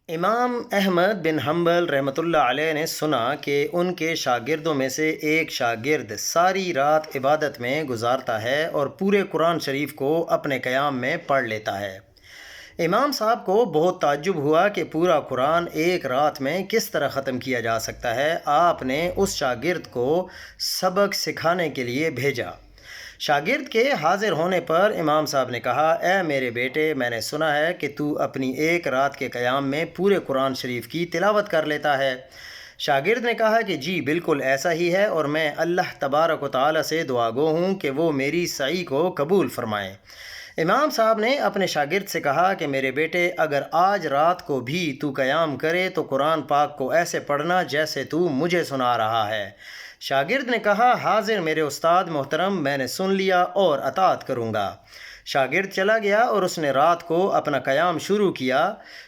امام احمد بن حنبل رحمۃ اللہ علیہ نے سنا کہ ان کے شاگردوں میں سے ایک شاگرد ساری رات عبادت میں گزارتا ہے اور پورے قرآن شریف کو اپنے قیام میں پڑھ لیتا ہے۔ امام صاحب کو بہت تعجب ہوا کہ پورا قرآن ایک رات میں کس طرح ختم کیا جا سکتا ہے۔ آپ نے اس شاگرد کو سبق سکھانے کے لیے بھیجا۔ شاگرد کے حاضر ہونے پر امام صاحب نے کہا، اے میرے بیٹے، میں نے سنا ہے کہ تو اپنی ایک رات کے قیام میں پورے قرآن شریف کی تلاوت کر لیتا ہے۔ شاگرد نے کہا کہ جی بالکل ایسا ہی ہے، اور میں اللہ تبارک و تعالیٰ سے دعا گو ہوں کہ وہ میری سعی کو قبول فرمائے۔ امام صاحب نے اپنے شاگرد سے کہا کہ میرے بیٹے، اگر آج رات کو بھی تو قیام کرے تو قرآن پاک کو ایسے پڑھنا جیسے تو مجھے سنا رہا ہے۔ شاگرد نے کہا، حاضر میرے استاد محترم، میں نے سن لیا اور اطاعت کروں گا۔ شاگرد چلا گیا اور اس نے رات کو اپنا قیام شروع کیا۔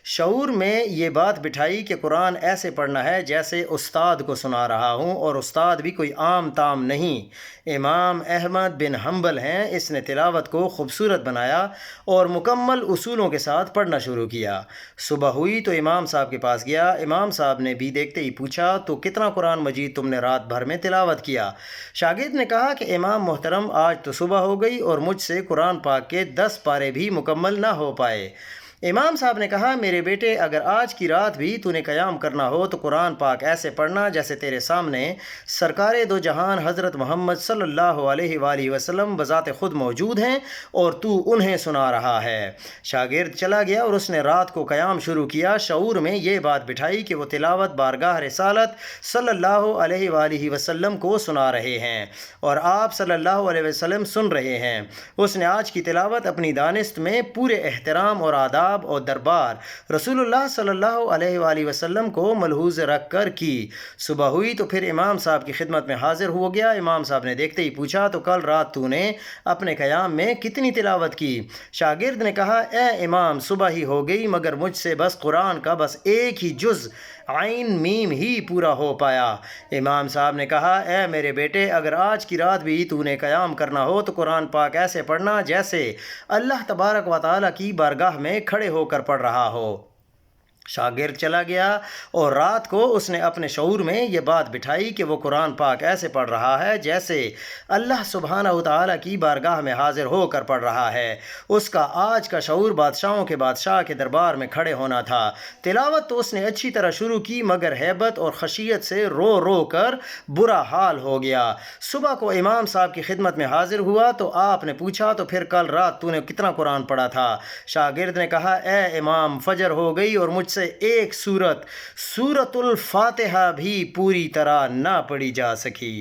شعور میں یہ بات بٹھائی کہ قرآن ایسے پڑھنا ہے جیسے استاد کو سنا رہا ہوں، اور استاد بھی کوئی عام تام نہیں، امام احمد بن حنبل ہیں۔ اس نے تلاوت کو خوبصورت بنایا اور مکمل اصولوں کے ساتھ پڑھنا شروع کیا۔ صبح ہوئی تو امام صاحب کے پاس گیا۔ امام صاحب نے بھی دیکھتے ہی پوچھا، تو کتنا قرآن مجید تم نے رات بھر میں تلاوت کیا؟ شاگرد نے کہا کہ امام محترم، آج تو صبح ہو گئی اور مجھ سے قرآن پاک کے 10 پارے بھی مکمل نہ ہو پائے۔ امام صاحب نے کہا، میرے بیٹے، اگر آج کی رات بھی تو نے قیام کرنا ہو تو قرآن پاک ایسے پڑھنا جیسے تیرے سامنے سرکار دو جہان حضرت محمد صلی اللہ علیہ وآلہ وسلم بذات خود موجود ہیں اور تو انہیں سنا رہا ہے۔ شاگرد چلا گیا اور اس نے رات کو قیام شروع کیا۔ شعور میں یہ بات بٹھائی کہ وہ تلاوت بارگاہ رسالت صلی اللہ علیہ وآلہ وسلم کو سنا رہے ہیں اور آپ صلی اللہ علیہ وسلم سن رہے ہیں۔ اس نے آج کی تلاوت اپنی دانست میں پورے احترام اور آداب اور دربار رسول اللہ صلی اللہ علیہ وآلہ وسلم کو ملحوظ رکھ کر کی۔ صبح ہوئی تو پھر امام صاحب کی خدمت میں حاضر ہو گیا۔ امام صاحب نے دیکھتے ہی پوچھا، تو کل رات تو نے اپنے قیام میں کتنی تلاوت کی؟ شاگرد نے کہا، اے امام، صبح ہی ہو گئی مگر مجھ سے بس قرآن کا بس ایک ہی جز عین میم ہی پورا ہو پایا۔ امام صاحب نے کہا، اے میرے بیٹے، اگر آج کی رات بھی تو نے قیام کرنا ہو تو قرآن پاک ایسے پڑھنا جیسے اللہ تبارک و تعالیٰ کی بارگاہ میں کھڑے ہو کر پڑھ رہا ہو۔ شاگرد چلا گیا اور رات کو اس نے اپنے شعور میں یہ بات بٹھائی کہ وہ قرآن پاک ایسے پڑھ رہا ہے جیسے اللہ سبحانہ و تعالیٰ کی بارگاہ میں حاضر ہو کر پڑھ رہا ہے۔ اس کا آج کا شعور بادشاہوں کے بادشاہ کے دربار میں کھڑے ہونا تھا۔ تلاوت تو اس نے اچھی طرح شروع کی مگر ہیبت اور خشیت سے رو رو کر برا حال ہو گیا۔ صبح کو امام صاحب کی خدمت میں حاضر ہوا تو آپ نے پوچھا، تو پھر کل رات تو نے کتنا قرآن پڑھا تھا؟ شاگرد نے کہا، اے امام، فجر ہو گئی اور مجھ سے ایک سورت الفاتحہ بھی پوری طرح نہ پڑھی جا سکی۔